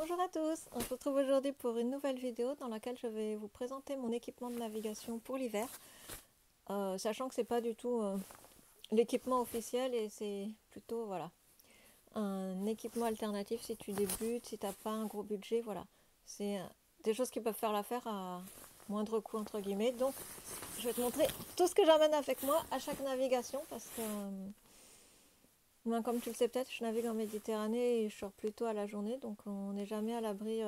Bonjour à tous, on se retrouve aujourd'hui pour une nouvelle vidéo dans laquelle je vais vous présenter mon équipement de navigation pour l'hiver, sachant que c'est pas du tout l'équipement officiel et c'est plutôt voilà un équipement alternatif si tu débutes, si t'as pas un gros budget, voilà, c'est des choses qui peuvent faire l'affaire à moindre coût entre guillemets. Donc je vais te montrer tout ce que j'emmène avec moi à chaque navigation parce que moi, comme tu le sais peut-être, je navigue en Méditerranée et je sors plutôt à la journée, donc on n'est jamais à l'abri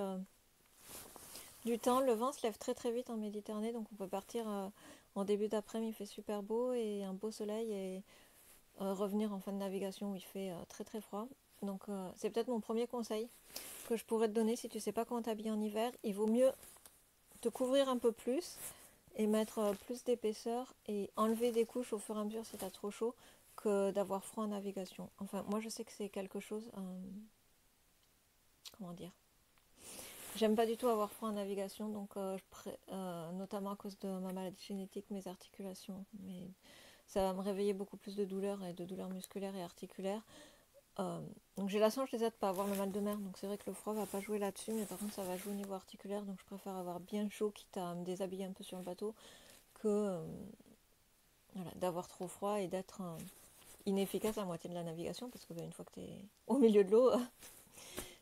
du temps. Le vent se lève très très vite en Méditerranée, donc on peut partir en début d'après-midi, il fait super beau et un beau soleil, et revenir en fin de navigation où il fait très très froid. Donc c'est peut-être mon premier conseil que je pourrais te donner si tu sais pas comment t'habiller en hiver. Il vaut mieux te couvrir un peu plus et mettre plus d'épaisseur et enlever des couches au fur et à mesure si tu as trop chaud, que d'avoir froid en navigation. Enfin, moi je sais que c'est quelque chose, comment dire, j'aime pas du tout avoir froid en navigation, donc notamment à cause de ma maladie génétique, mes articulations, mais ça va me réveiller beaucoup plus de douleurs et de douleurs musculaires et articulaires. Donc j'ai la chance déjà de ne pas avoir le mal de mer, donc c'est vrai que le froid va pas jouer là-dessus, mais par contre ça va jouer au niveau articulaire, donc je préfère avoir bien chaud, quitte à me déshabiller un peu sur le bateau, que voilà, d'avoir trop froid et d'être inefficace à moitié de la navigation, parce que une fois que tu es au milieu de l'eau,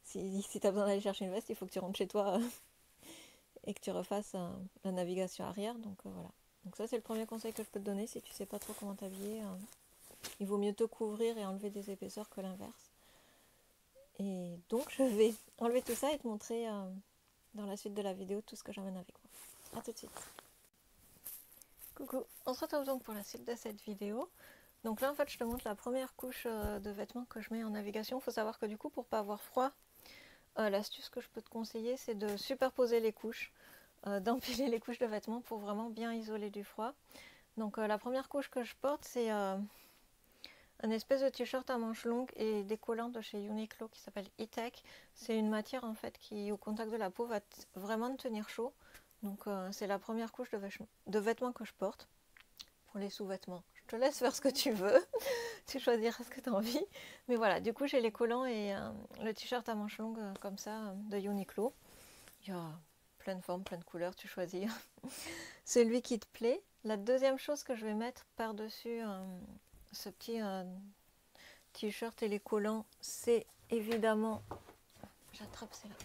si tu as besoin d'aller chercher une veste, il faut que tu rentres chez toi et que tu refasses la navigation arrière. Donc voilà. Donc ça c'est le premier conseil que je peux te donner si tu sais pas trop comment t'habiller. Il vaut mieux te couvrir et enlever des épaisseurs que l'inverse. Et donc je vais enlever tout ça et te montrer dans la suite de la vidéo tout ce que j'emmène avec moi. A tout de suite. Coucou, on se retrouve donc pour la suite de cette vidéo. Donc là en fait je te montre la première couche de vêtements que je mets en navigation. Il faut savoir que du coup pour pas avoir froid, l'astuce que je peux te conseiller c'est de superposer les couches, d'empiler les couches de vêtements pour vraiment bien isoler du froid. Donc la première couche que je porte c'est un espèce de t-shirt à manches longues et des collants de chez Uniqlo qui s'appelle E-Tech. C'est une matière en fait qui au contact de la peau va vraiment te tenir chaud. Donc c'est la première couche de vêtements que je porte. Pour les sous-vêtements, je te laisse faire ce que tu veux, tu choisiras ce que tu as envie. Mais voilà, du coup j'ai les collants et le t-shirt à manches longues comme ça de Uniqlo. Il y a plein de formes, plein de couleurs, tu choisis celui qui te plaît. La deuxième chose que je vais mettre par-dessus ce petit t-shirt et les collants, c'est évidemment, j'attrape, c'est là,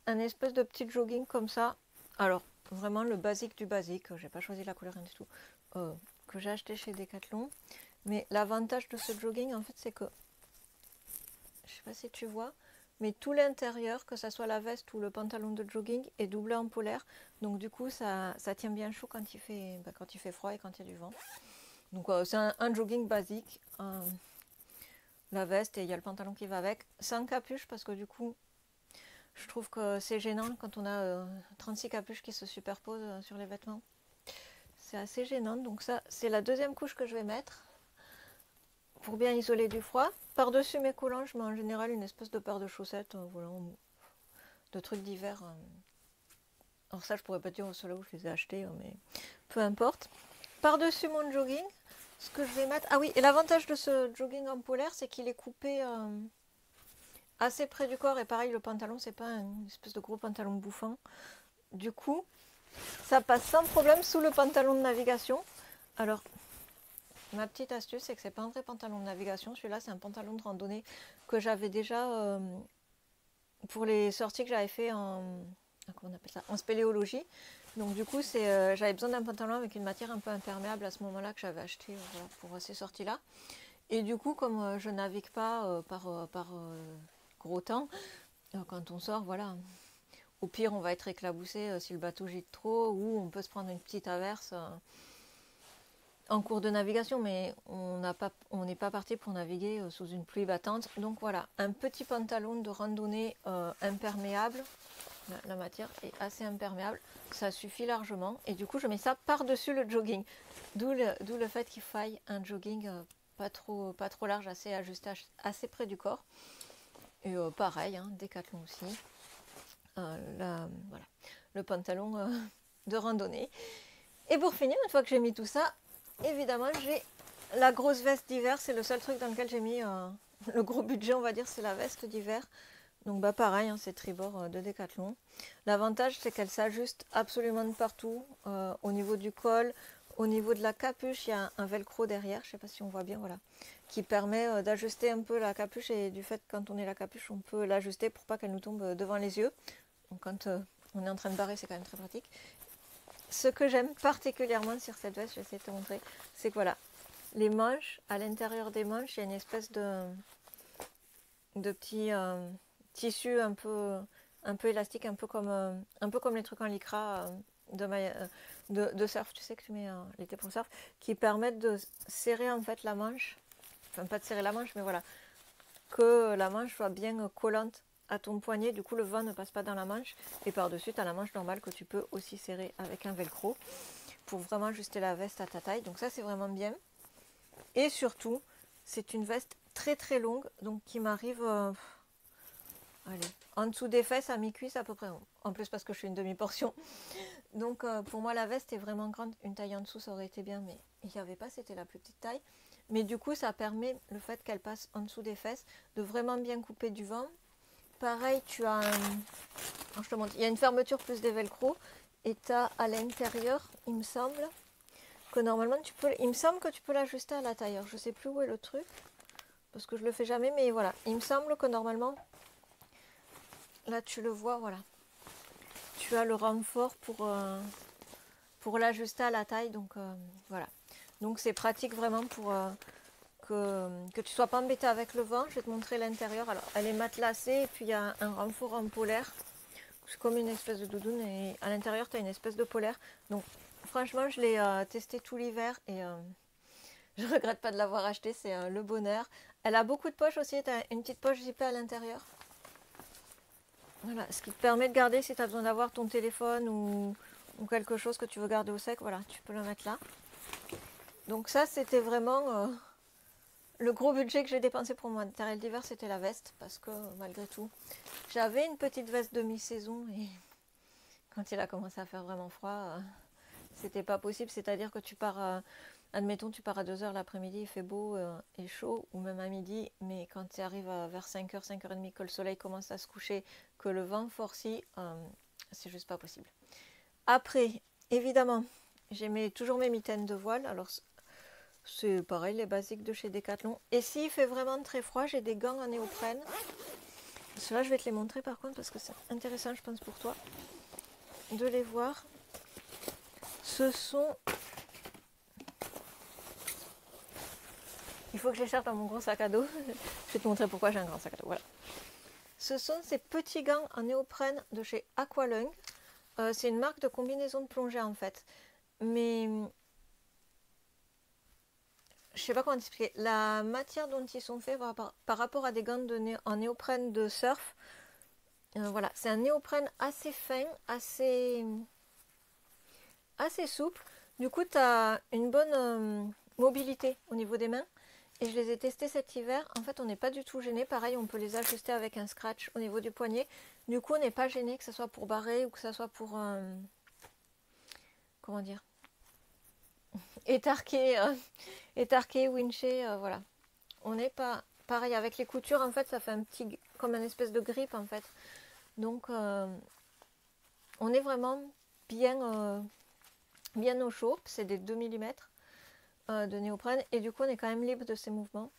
un espèce de petit jogging comme ça. Alors vraiment le basique du basique, j'ai pas choisi la couleur rien du tout, que j'ai acheté chez Decathlon. Mais l'avantage de ce jogging en fait c'est que, je sais pas si tu vois, mais tout l'intérieur, que ce soit la veste ou le pantalon de jogging, est doublé en polaire. Donc du coup ça tient bien chaud quand il fait froid et quand il y a du vent. Donc c'est un jogging basique, la veste, et il y a le pantalon qui va avec, sans capuche, parce que du coup je trouve que c'est gênant quand on a 36 capuches qui se superposent sur les vêtements. C'est assez gênant, donc ça c'est la deuxième couche que je vais mettre pour bien isoler du froid. Par-dessus mes collants, je mets en général une espèce de paire de chaussettes, voilà, de trucs d'hiver. Alors ça je pourrais pas dire au soleil où je les ai achetés, mais peu importe. Par-dessus mon jogging, ce que je vais mettre... Ah oui, et l'avantage de ce jogging en polaire, c'est qu'il est coupé assez près du corps. Et pareil, le pantalon, c'est pas une espèce de gros pantalon bouffant. Du coup, ça passe sans problème sous le pantalon de navigation. Alors, ma petite astuce, c'est que c'est pas un vrai pantalon de navigation. Celui-là, c'est un pantalon de randonnée que j'avais déjà pour les sorties que j'avais fait comment on appelle ça, en spéléologie. Donc du coup, j'avais besoin d'un pantalon avec une matière un peu imperméable à ce moment-là que j'avais acheté voilà, pour ces sorties-là. Et du coup, comme je navigue pas par gros temps, quand on sort, voilà, au pire, on va être éclaboussé si le bateau gîte trop, ou on peut se prendre une petite averse en cours de navigation, mais on n'est pas parti pour naviguer sous une pluie battante. Donc voilà, un petit pantalon de randonnée imperméable. La matière est assez imperméable, ça suffit largement. Et du coup, je mets ça par-dessus le jogging. D'où le fait qu'il faille un jogging pas trop large, assez ajusté, assez près du corps. Et pareil, hein, Décathlon aussi. Voilà, le pantalon de randonnée. Et pour finir, une fois que j'ai mis tout ça, évidemment, j'ai la grosse veste d'hiver. C'est le seul truc dans lequel j'ai mis le gros budget, on va dire, c'est la veste d'hiver. Donc bah pareil, hein, c'est tribord de Decathlon. L'avantage c'est qu'elle s'ajuste absolument de partout, au niveau du col, au niveau de la capuche, il y a un velcro derrière, je sais pas si on voit bien, voilà, qui permet d'ajuster un peu la capuche, et du fait quand on est la capuche, on peut l'ajuster pour pas qu'elle nous tombe devant les yeux. Donc quand on est en train de barrer, c'est quand même très pratique. Ce que j'aime particulièrement sur cette veste, je vais essayer de te montrer, c'est que voilà, les manches, à l'intérieur des manches, il y a une espèce de petit tissu un peu élastique, un peu comme les trucs en lycra de surf, tu sais, que tu mets l'été pour le surf, qui permettent de serrer en fait la manche, enfin pas de serrer la manche, mais voilà, que la manche soit bien collante à ton poignet, du coup le vent ne passe pas dans la manche, et par-dessus tu as la manche normale que tu peux aussi serrer avec un velcro pour vraiment ajuster la veste à ta taille. Donc ça c'est vraiment bien. Et surtout, c'est une veste très très longue, donc qui m'arrive allez, en dessous des fesses, à mi-cuisse à peu près. En plus parce que je suis une demi-portion. Donc pour moi la veste est vraiment grande. Une taille en dessous ça aurait été bien, mais il n'y avait pas, c'était la plus petite taille. Mais du coup ça permet, le fait qu'elle passe en dessous des fesses, de vraiment bien couper du vent. Pareil, tu as alors, je te montre, il y a une fermeture plus des velcro. Et tu as à l'intérieur, il me semble que normalement tu peux, il me semble que tu peux l'ajuster à la taille. Alors, je sais plus où est le truc parce que je le fais jamais, mais voilà, il me semble que normalement là tu le vois, voilà, tu as le renfort pour l'ajuster à la taille. Donc voilà, donc c'est pratique vraiment pour que tu sois pas embêté avec le vent. Je vais te montrer l'intérieur. Alors elle est matelassée et puis il y a un renfort en polaire, c'est comme une espèce de doudoune, et à l'intérieur tu as une espèce de polaire. Donc franchement je l'ai testé tout l'hiver et je regrette pas de l'avoir acheté, c'est le bonheur. Elle a beaucoup de poches aussi, tu as une petite poche zippée à l'intérieur. Voilà, ce qui te permet de garder, si tu as besoin d'avoir ton téléphone ou quelque chose que tu veux garder au sec, voilà, tu peux le mettre là. Donc ça, c'était vraiment le gros budget que j'ai dépensé pour mon matériel d'hiver, c'était la veste, parce que malgré tout, j'avais une petite veste de mi-saison, et quand il a commencé à faire vraiment froid, c'était pas possible. C'est-à-dire que tu pars, admettons, tu pars à 2h l'après-midi, il fait beau et chaud, ou même à midi, mais quand tu arrives vers 5h, 5h30, que le soleil commence à se coucher, que le vent forcit, c'est juste pas possible. Après, évidemment, j'ai toujours mes mitaines de voile. Alors, c'est pareil, les basiques de chez Decathlon. Et s'il fait vraiment très froid, j'ai des gants en néoprène. Ceux-là, je vais te les montrer par contre, parce que c'est intéressant, je pense, pour toi de les voir. Ce sont... Il faut que je les cherche dans mon gros sac à dos. Je vais te montrer pourquoi j'ai un grand sac à dos. Voilà. Ce sont ces petits gants en néoprène de chez Aqualung. C'est une marque de combinaison de plongée en fait. Mais je sais pas comment t'expliquer. La matière dont ils sont faits par rapport à des gants en néoprène de surf, voilà, c'est un néoprène assez fin, assez souple. Du coup, tu as une bonne mobilité au niveau des mains. Et je les ai testés cet hiver. En fait, on n'est pas du tout gêné. Pareil, on peut les ajuster avec un scratch au niveau du poignet. Du coup, on n'est pas gêné, que ce soit pour barrer ou que ce soit pour... comment dire, étarquer, wincher, voilà. On n'est pas... Pareil, avec les coutures, en fait, ça fait un petit... comme un espèce de grippe, en fait. Donc, on est vraiment bien au chaud. C'est des 2 mm de néoprène. Et du coup, on est quand même libre de ces mouvements.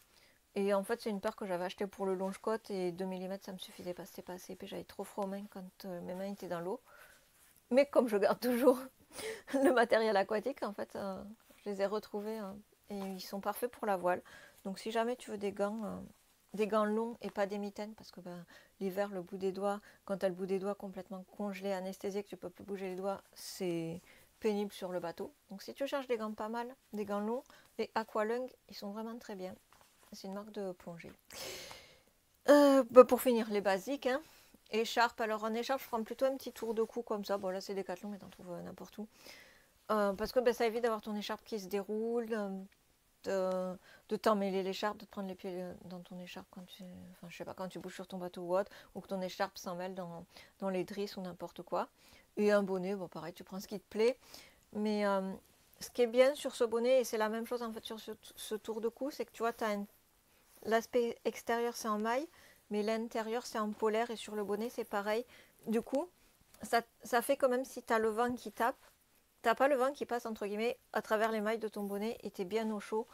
Et en fait, c'est une paire que j'avais achetée pour le longe-côte, et 2 mm, ça me suffisait pas, c'était pas assez épais. J'avais trop froid aux mains quand mes mains étaient dans l'eau. Mais comme je garde toujours le matériel aquatique, en fait, je les ai retrouvés et ils sont parfaits pour la voile. Donc si jamais tu veux des gants longs et pas des mitaines, parce que l'hiver, le bout des doigts, quand tu as le bout des doigts complètement congelé, anesthésié, que tu peux plus bouger les doigts, c'est pénible sur le bateau. Donc si tu cherches des gants pas mal, des gants longs, les Aqualung, ils sont vraiment très bien. C'est une marque de plongée. Pour finir, les basiques, hein. Écharpe. Alors en écharpe, je prends plutôt un petit tour de cou comme ça. Bon, là c'est Decathlon, mais t'en trouves n'importe où. Parce que ça évite d'avoir ton écharpe qui se déroule, de t'emmêler l'écharpe, de te prendre les pieds dans ton écharpe quand tu, enfin, je sais pas, quand tu bouges sur ton bateau ou autre, ou que ton écharpe s'en mêle dans les drisses ou n'importe quoi. Et un bonnet, bon pareil, tu prends ce qui te plaît. Mais ce qui est bien sur ce bonnet, et c'est la même chose en fait sur ce tour de cou, c'est que tu vois, l'aspect extérieur c'est en maille, mais l'intérieur c'est en polaire et sur le bonnet c'est pareil. Du coup, ça fait quand même si tu as le vent qui tape, t'as pas le vent qui passe entre guillemets à travers les mailles de ton bonnet et tu es bien au chaud.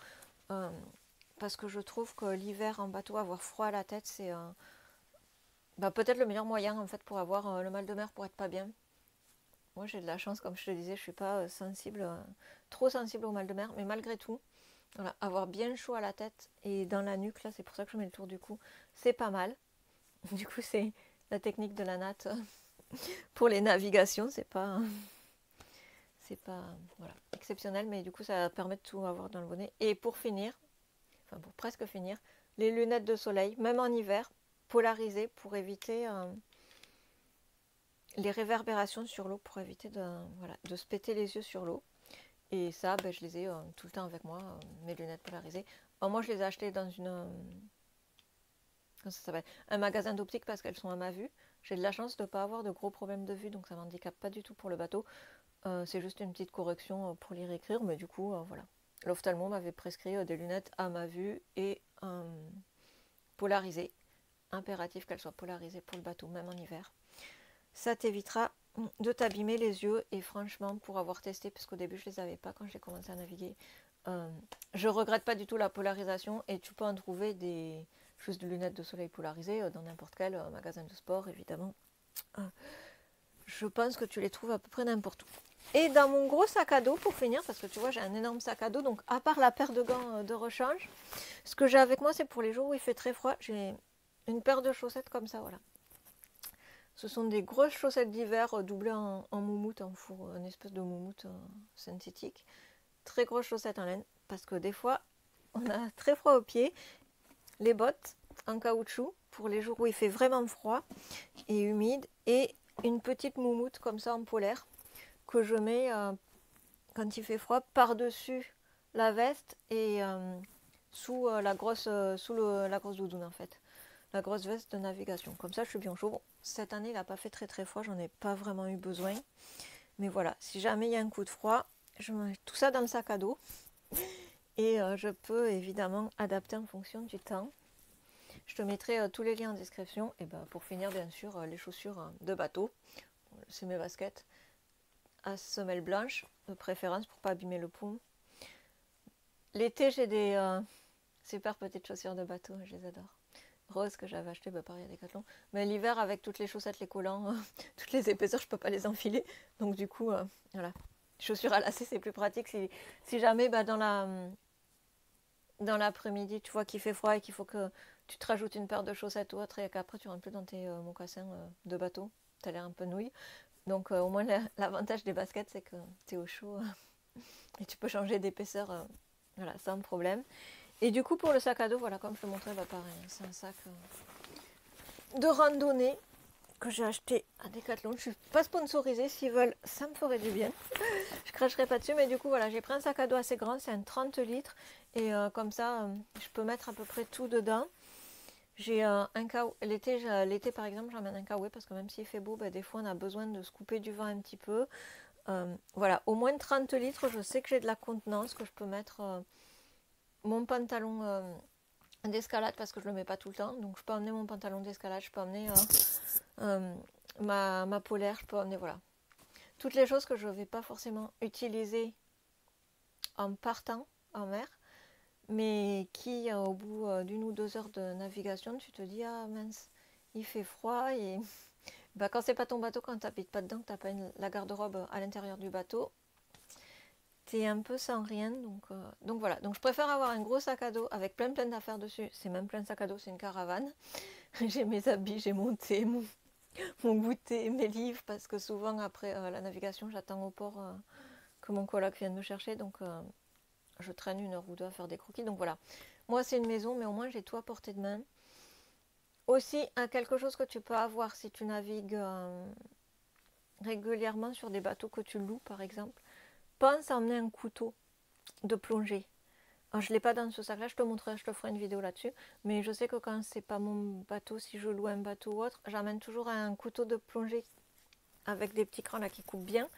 Parce que je trouve que l'hiver en bateau, avoir froid à la tête, c'est peut-être le meilleur moyen en fait pour avoir le mal de mer, pour être pas bien. Moi j'ai de la chance, comme je te disais, je suis pas sensible, trop sensible au mal de mer, mais malgré tout, voilà, avoir bien chaud à la tête et dans la nuque, là c'est pour ça que je mets le tour du cou, c'est pas mal. Du coup c'est la technique de la natte pour les navigations, c'est pas voilà, exceptionnel, mais du coup ça permet de tout avoir dans le bonnet. Et pour finir, enfin pour presque finir, les lunettes de soleil, même en hiver, polarisées pour éviter les réverbérations sur l'eau, pour éviter de se péter les yeux sur l'eau. Et ça, je les ai tout le temps avec moi, mes lunettes polarisées. Alors moi, je les ai achetées dans comment ça s'appelle, un magasin d'optique parce qu'elles sont à ma vue. J'ai de la chance de ne pas avoir de gros problèmes de vue, donc ça ne m'handicape pas du tout pour le bateau. C'est juste une petite correction pour lire écrire, mais du coup, voilà. L'ophtalmo m'avait prescrit des lunettes à ma vue et polarisées. Impératif qu'elles soient polarisées pour le bateau, même en hiver. Ça t'évitera de t'abîmer les yeux. Et franchement, pour avoir testé, parce qu'au début je les avais pas quand j'ai commencé à naviguer, je regrette pas du tout la polarisation. Et tu peux en trouver des juste de lunettes de soleil polarisées dans n'importe quel magasin de sport, évidemment. Je pense que tu les trouves à peu près n'importe où. Et dans mon gros sac à dos, pour finir, parce que tu vois j'ai un énorme sac à dos, donc à part la paire de gants de rechange, ce que j'ai avec moi c'est pour les jours où il fait très froid. J'ai une paire de chaussettes comme ça, voilà. Ce sont des grosses chaussettes d'hiver doublées en moumoute, en four, une espèce de moumoute synthétique. Très grosses chaussettes en laine, parce que des fois on a très froid aux pieds. Les bottes en caoutchouc pour les jours où il fait vraiment froid et humide, et une petite moumoute comme ça en polaire que je mets quand il fait froid par-dessus la veste et sous la grosse doudoune en fait, la grosse veste de navigation. Comme ça je suis bien chaud. Bon, cette année il n'a pas fait très très froid, j'en ai pas vraiment eu besoin, mais voilà, si jamais il y a un coup de froid, je mets tout ça dans le sac à dos et je peux évidemment adapter en fonction du temps. Je te mettrai tous les liens en description. Et pour finir, bien sûr, les chaussures de bateau, c'est mes baskets à semelles blanches de préférence pour pas abîmer le paume. L'été j'ai des super petites chaussures de bateau, je les adore, roses, que j'avais acheté pareil à Decathlon. Mais l'hiver avec toutes les chaussettes, les collants, toutes les épaisseurs, je peux pas les enfiler, donc du coup voilà, chaussures à lacets c'est plus pratique si jamais dans l'après-midi tu vois qu'il fait froid et qu'il faut que tu te rajoutes une paire de chaussettes ou autre et qu'après tu rentres plus dans tes mocassins de bateau, tu as l'air un peu nouille. Donc au moins l'avantage des baskets c'est que tu es au chaud et tu peux changer d'épaisseur voilà, sans problème. Et du coup pour le sac à dos, voilà, comme je te montrais, pareil, c'est un sac de randonnée que j'ai acheté à Decathlon. Je suis pas sponsorisée, s'ils veulent ça me ferait du bien. Je cracherai pas dessus, mais du coup voilà, j'ai pris un sac à dos assez grand, c'est un 30 litres et comme ça je peux mettre à peu près tout dedans. J'ai un l'été par exemple j'emmène un kawaii parce que même s'il fait beau, des fois on a besoin de se couper du vent un petit peu. Voilà, au moins 30 litres, je sais que j'ai de la contenance, que je peux mettre mon pantalon d'escalade parce que je le mets pas tout le temps, donc je peux emmener mon pantalon d'escalade, je peux emmener ma polaire, je peux emmener voilà toutes les choses que je ne vais pas forcément utiliser en partant en mer, mais qui au bout d'une ou 2 heures de navigation tu te dis ah mince il fait froid et quand c'est pas ton bateau, quand tu n'habites pas dedans, que tu n'as pas la garde-robe à l'intérieur du bateau, tu es un peu sans rien, donc voilà. Donc je préfère avoir un gros sac à dos avec plein d'affaires dessus. C'est même plein de sac à dos, c'est une caravane. J'ai mes habits, j'ai mon thé, mon goûter, mes livres, parce que souvent après la navigation j'attends au port que mon coloc vienne me chercher, donc je traîne 1 heure ou 2 à faire des croquis. Donc voilà, moi c'est une maison, mais au moins j'ai tout à portée de main. Aussi, quelque chose que tu peux avoir si tu navigues régulièrement sur des bateaux que tu loues par exemple, pense à emmener un couteau de plongée. Alors, je ne l'ai pas dans ce sac là, je te montrerai, je te ferai une vidéo là-dessus, mais je sais que quand c'est pas mon bateau, si je loue un bateau ou autre, j'emmène toujours un couteau de plongée avec des petits crans là qui coupent bien,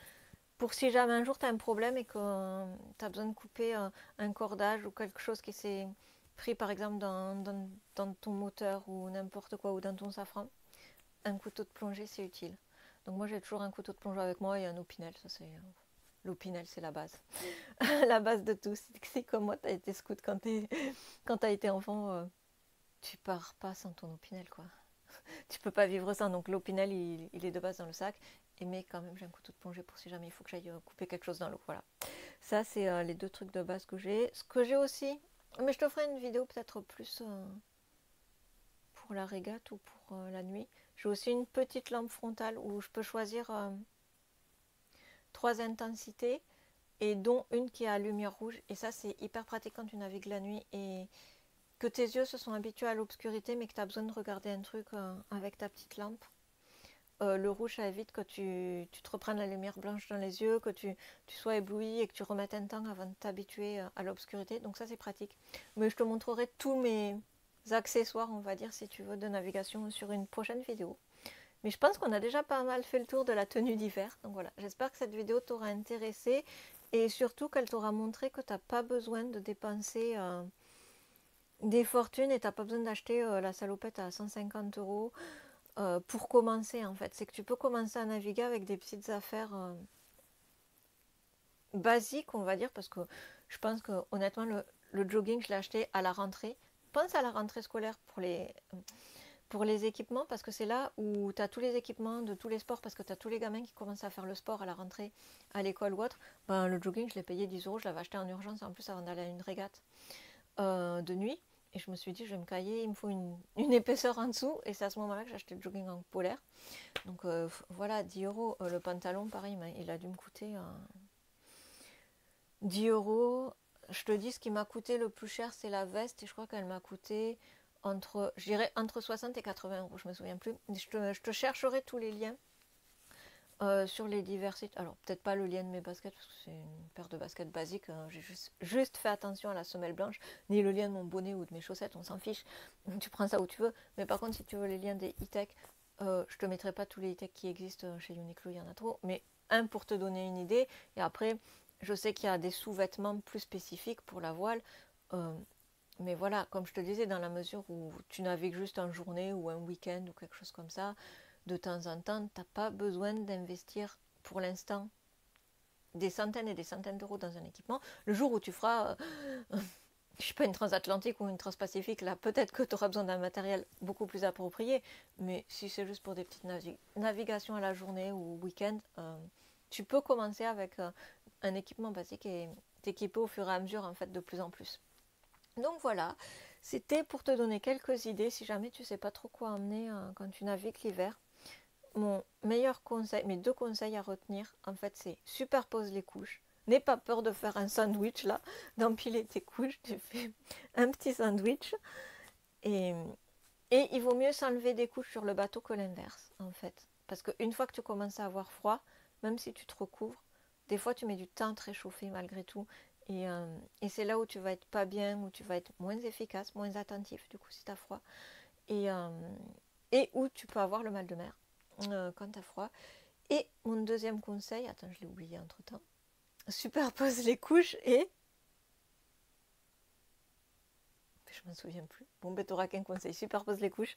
pour si jamais un jour tu as un problème et que tu as besoin de couper un cordage ou quelque chose qui s'est pris par exemple dans ton moteur ou n'importe quoi, ou dans ton safran, un couteau de plongée c'est utile. Donc moi j'ai toujours un couteau de plongée avec moi et un opinel, ça c'est... L'opinel c'est la base. La base de tout. C'est comme moi, t'as été scout quand t'as été enfant, tu pars pas sans ton opinel quoi. Tu peux pas vivre sans, donc l'opinel il est de base dans le sac. Mais quand même j'ai un couteau de plongée pour si jamais il faut que j'aille couper quelque chose dans l'eau. Voilà. Ça c'est les deux trucs de base que j'ai. Ce que j'ai aussi, mais je te ferai une vidéo peut-être plus pour la régate ou pour la nuit. J'ai aussi une petite lampe frontale où je peux choisir 3 intensités et dont une qui est à lumière rouge. Et ça c'est hyper pratique quand tu navigues la nuit et que tes yeux se sont habitués à l'obscurité mais que tu as besoin de regarder un truc avec ta petite lampe. Le rouge ça évite que tu te reprennes la lumière blanche dans les yeux, que tu sois ébloui et que tu remettes un temps avant de t'habituer à l'obscurité. Donc ça c'est pratique. Mais je te montrerai tous mes accessoires, on va dire, si tu veux, de navigation sur une prochaine vidéo. Mais je pense qu'on a déjà pas mal fait le tour de la tenue d'hiver. Donc voilà, j'espère que cette vidéo t'aura intéressé et surtout qu'elle t'aura montré que tu n'as pas besoin de dépenser des fortunes et tu n'as pas besoin d'acheter la salopette à 150 € pour commencer en fait. C'est que tu peux commencer à naviguer avec des petites affaires basiques, on va dire, parce que je pense que honnêtement, le jogging, je l'ai acheté à la rentrée. Pense à la rentrée scolaire pour les équipements, parce que c'est là où tu as tous les équipements de tous les sports, parce que tu as tous les gamins qui commencent à faire le sport à la rentrée, à l'école ou autre. Ben, le jogging, je l'ai payé 10 €, je l'avais acheté en urgence en plus avant d'aller à une régate de nuit. Et je me suis dit, je vais me cailler, il me faut une épaisseur en dessous. Et c'est à ce moment-là que j'ai acheté le jogging en polaire. Donc voilà, 10 €. Le pantalon, pareil, il a dû me coûter 10 €. Je te dis, ce qui m'a coûté le plus cher, c'est la veste. Et je crois qu'elle m'a coûté entre 60 et 80 €, je me souviens plus. Je te chercherai tous les liens sur les divers sites. Alors peut-être pas le lien de mes baskets parce que c'est une paire de baskets basique. J'ai juste fait attention à la semelle blanche, ni le lien de mon bonnet ou de mes chaussettes, on s'en fiche. Tu prends ça où tu veux. Mais par contre, si tu veux les liens des e-tech, je te mettrai pas tous les e-tech qui existent chez Uniqlo, il y en a trop. Mais un pour te donner une idée. Et après, je sais qu'il y a des sous-vêtements plus spécifiques pour la voile. Mais voilà, comme je te disais, dans la mesure où tu navigues juste en journée ou un week-end ou quelque chose comme ça, de temps en temps, tu n'as pas besoin d'investir pour l'instant des centaines et des centaines d'euros dans un équipement. Le jour où tu feras, je sais pas, une transatlantique ou une transpacifique, là peut-être que tu auras besoin d'un matériel beaucoup plus approprié. Mais si c'est juste pour des petites navigations à la journée ou week-end, tu peux commencer avec un équipement basique et t'équiper au fur et à mesure en fait de plus en plus. Donc voilà, c'était pour te donner quelques idées si jamais tu sais pas trop quoi emmener quand tu navigues l'hiver. Mon meilleur conseil, mes 2 conseils à retenir, en fait, c'est superpose les couches. N'aie pas peur de faire un sandwich là, d'empiler tes couches, tu fais un petit sandwich. Et, et il vaut mieux s'enlever des couches sur le bateau que l'inverse, en fait. Parce qu'une fois que tu commences à avoir froid, même si tu te recouvres, des fois tu mets du temps à te réchauffer malgré tout. Et c'est là où tu vas être pas bien, où tu vas être moins efficace, moins attentif, du coup, si tu as froid. Et où tu peux avoir le mal de mer quand tu as froid. Et mon deuxième conseil, attends, je l'ai oublié entre temps, superpose les couches et. Je m'en souviens plus. Bon, ben, t'auras qu'un conseil, superpose les couches.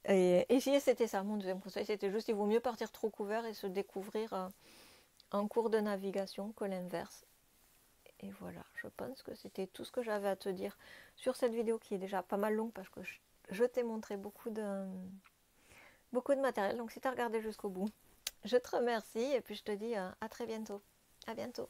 Et si c'était ça, mon deuxième conseil, c'était juste il vaut mieux partir trop couvert et se découvrir en cours de navigation que l'inverse. Et voilà, je pense que c'était tout ce que j'avais à te dire sur cette vidéo qui est déjà pas mal longue parce que je t'ai montré beaucoup de matériel. Donc si tu as regardé jusqu'au bout, je te remercie et puis je te dis à très bientôt. À bientôt.